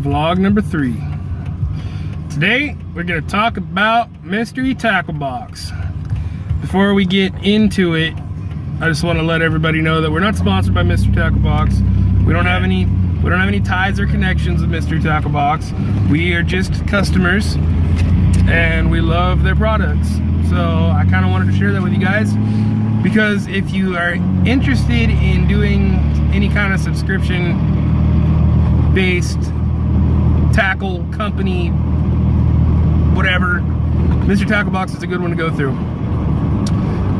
vlog number 3. Today we're going to talk about Mystery Tacklebox. Before we get into it, I just want to let everybody know that we're not sponsored by Mystery Tacklebox. We don't have any ties or connections with Mystery Tacklebox. We are just customers and we love their products. So I kind of wanted to share that with you guys, because if you are interested in doing any kind of subscription based tackle company, whatever, Mystery Tacklebox is a good one to go through.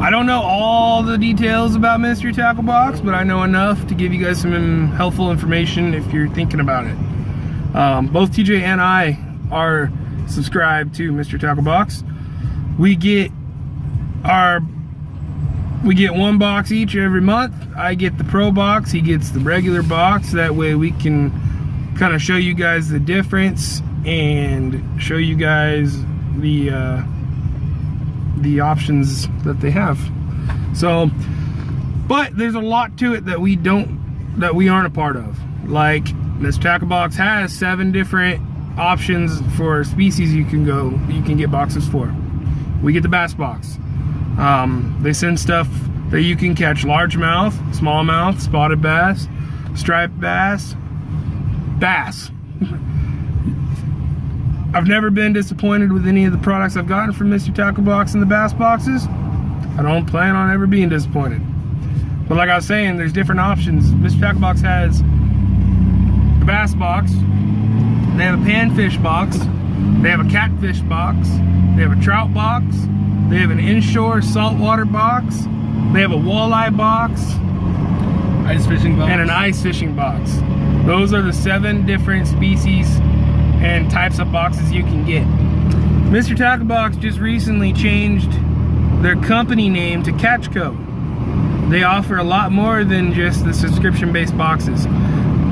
I don't know all the details about Mystery Tacklebox, but I know enough to give you guys some helpful information if you're thinking about it. Both TJ and I are subscribed to Mystery Tacklebox. We get one box each every month. I get the Pro box, he gets the regular box. That way we can kind of show you guys the difference and show you guys the options that they have. So, but there's a lot to it that we aren't a part of. Like, this Tacklebox has 7 different options for species you can get boxes for. We get the bass box. They send stuff that you can catch: largemouth, smallmouth, spotted bass, striped bass. I've never been disappointed with any of the products I've gotten from Mystery Tacklebox and the bass boxes. I don't plan on ever being disappointed. But like I was saying, there's different options. Mystery Tacklebox has the bass box, they have a panfish box, they have a catfish box, they have a trout box, they have an inshore saltwater box, they have a walleye box, ice fishing box, and an ice fishing box. Those are the 7 different species and types of boxes you can get. Mystery Tacklebox just recently changed their company name to Catchco. They offer a lot more than just the subscription-based boxes.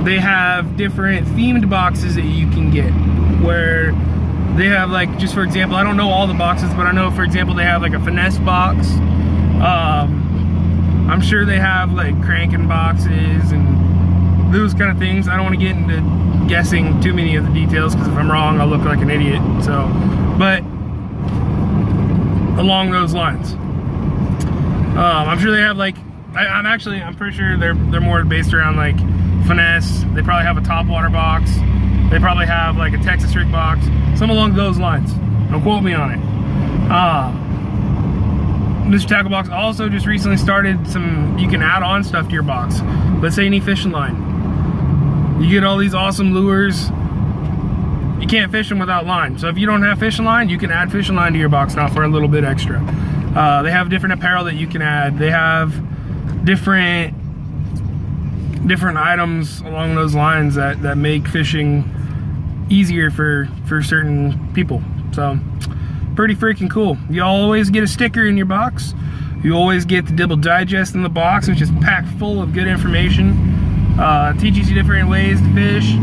They have different themed boxes that you can get, where they have, like, just for example, I don't know all the boxes, but I know, for example, they have like a finesse box. I'm sure they have like cranking boxes and those kind of things. I don't want to get into guessing too many of the details, because if I'm wrong, I'll look like an idiot. So, but along those lines, I'm sure they have like, I'm pretty sure they're more based around like finesse. They probably have a topwater box. They probably have like a Texas rig box, some along those lines. Don't quote me on it. Mystery Tacklebox also just recently started you can add on stuff to your box. Let's say you need fishing line. You get all these awesome lures. You can't fish them without line. So if you don't have fishing line, you can add fishing line to your box now for a little bit extra. They have different apparel that you can add. They have different items along those lines that make fishing easier for certain people. So pretty freaking cool. You always get a sticker in your box. You always get the Dibble Digest in the box, which is packed full of good information. Teaches you different ways to fish,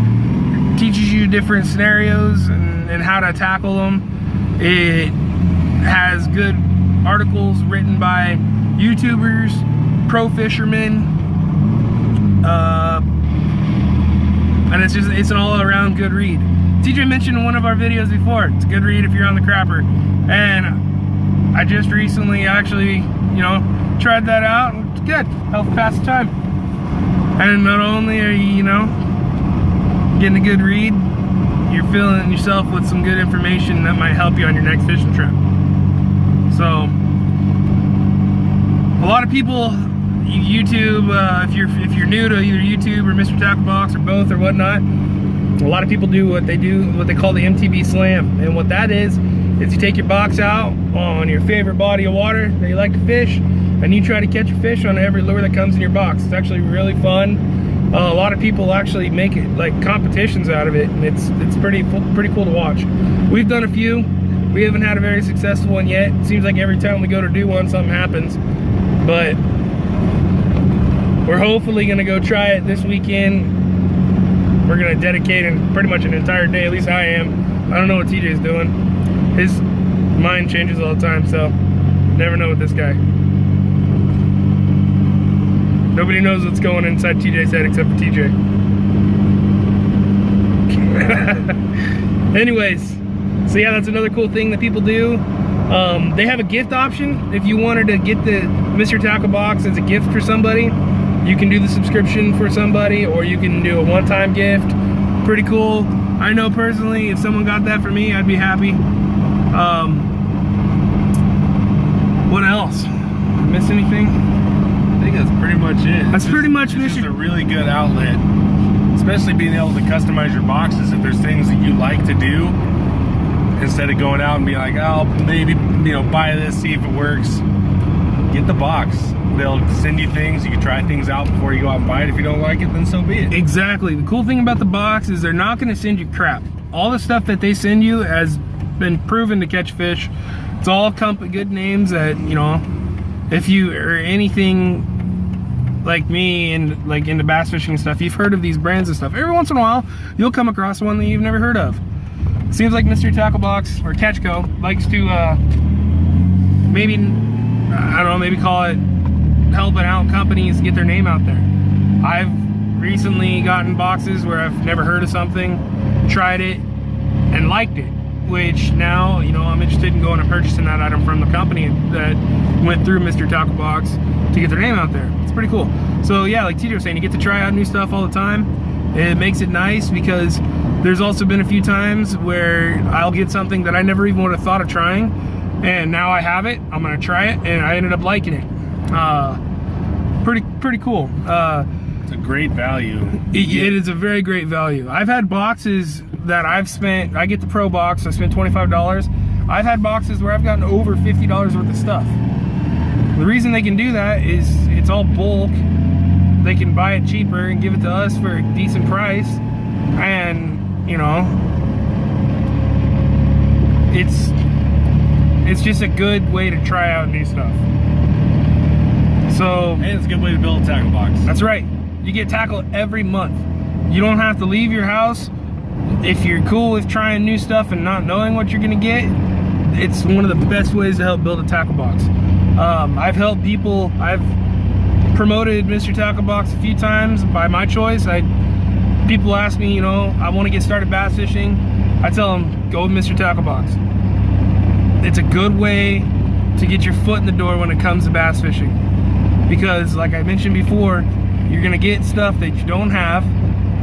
teaches you different scenarios and how to tackle them. It has good articles written by YouTubers, pro fishermen, and it's an all-around good read. TJ mentioned in one of our videos before, it's a good read if you're on the crapper, and I just recently actually, tried that out, and it's good. Helps pass the time. And not only are you, getting a good read, you're filling yourself with some good information that might help you on your next fishing trip. So, a lot of people, YouTube, if you're new to either YouTube or Mystery Tacklebox or both or whatnot, a lot of people do what they call the MTB Slam. And what that is you take your box out on your favorite body of water that you like to fish, and you try to catch a fish on every lure that comes in your box. It's actually really fun. A lot of people actually make it like competitions out of it, and it's pretty cool to watch. We've done a few. We haven't had a very successful one yet. It seems like every time we go to do one, something happens. But we're hopefully gonna go try it this weekend. We're gonna dedicate pretty much an entire day, at least I am. I don't know what TJ's doing. His mind changes all the time, so never know with this guy. Nobody knows what's going inside TJ's head except for TJ. Anyways, so yeah, that's another cool thing that people do. They have a gift option. If you wanted to get the Mr. Tacklebox as a gift for somebody, you can do the subscription for somebody, or you can do a one-time gift. Pretty cool. I know personally, if someone got that for me, I'd be happy. What else? Miss anything? I think that's pretty much it. That's pretty much it's just a really good outlet, especially being able to customize your boxes. If there's things that you like to do, instead of going out and being like, oh, maybe, you know, buy this, see if it works. Get the box. They'll send you things. You can try things out before you go out and buy it. If you don't like it, then so be it. Exactly. The cool thing about the box is they're not going to send you crap. All the stuff that they send you has been proven to catch fish. It's all good names that, you know, if you are anything like me and like into bass fishing and stuff, you've heard of these brands and stuff. Every once in a while, you'll come across one that you've never heard of. Seems like Mr. Tacklebox or Catchco likes to maybe, I don't know, maybe call it helping out companies get their name out there. I've recently gotten boxes where I've never heard of something, tried it, and liked it, which now, you know, I'm interested in going and purchasing that item from the company that went through Mr. Tacklebox to get their name out there. It's pretty cool. So yeah, like TJ was saying, you get to try out new stuff all the time. It makes it nice because there's also been a few times where I'll get something that I never even would have thought of trying, and now I have it, I'm gonna try it, and I ended up liking it. Pretty cool. It's a great value. It is a very great value. I've had boxes that I get the Pro box, I spent $25. I've had boxes where I've gotten over $50 worth of stuff. The reason they can do that is it's all bulk. They can buy it cheaper and give it to us for a decent price, and you know, it's just a good way to try out new stuff. So, and it's a good way to build a tackle box. That's right. You get tackle every month. You don't have to leave your house. If you're cool with trying new stuff and not knowing what you're gonna get, it's one of the best ways to help build a tackle box. I've helped people. I've promoted Mr. Tacklebox a few times by my choice. People ask me, you know, I want to get started bass fishing. I tell them, go with Mr. Tacklebox. It's a good way to get your foot in the door when it comes to bass fishing. Because like I mentioned before, you're gonna get stuff that you don't have,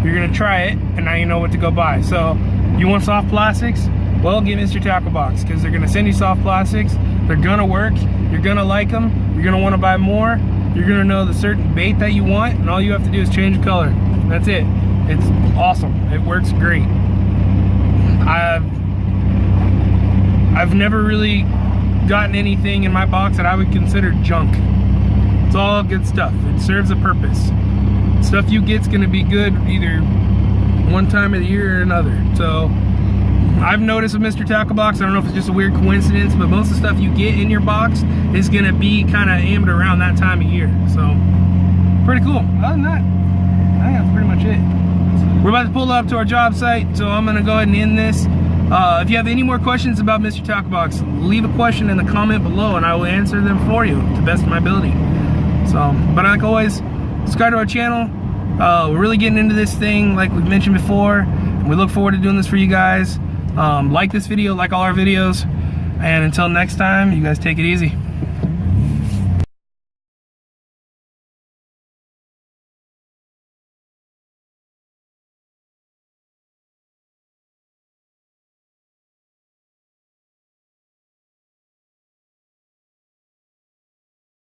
you're gonna try it, and now you know what to go buy. So you want soft plastics? Well, get Mr. Tacklebox, because they're gonna send you soft plastics. They're gonna work, you're gonna like them, you're gonna wanna buy more, you're gonna know the certain bait that you want, and all you have to do is change the color. That's it. It's awesome. It works great. I've never really gotten anything in my box that I would consider junk. It's all good stuff. It serves a purpose. Stuff you get's gonna be good either one time of the year or another. So I've noticed with Mr. Tacklebox, I don't know if it's just a weird coincidence, but most of the stuff you get in your box is gonna be kind of aimed around that time of year. So pretty cool. Other than that, I think that's pretty much it. We're about to pull up to our job site, so I'm gonna go ahead and end this. If you have any more questions about Mr. Tacklebox, leave a question in the comment below and I will answer them for you to the best of my ability. So, but like always, subscribe to our channel. We're really getting into this thing like we've mentioned before, and we look forward to doing this for you guys. Like this video, like all our videos, and until next time, you guys take it easy.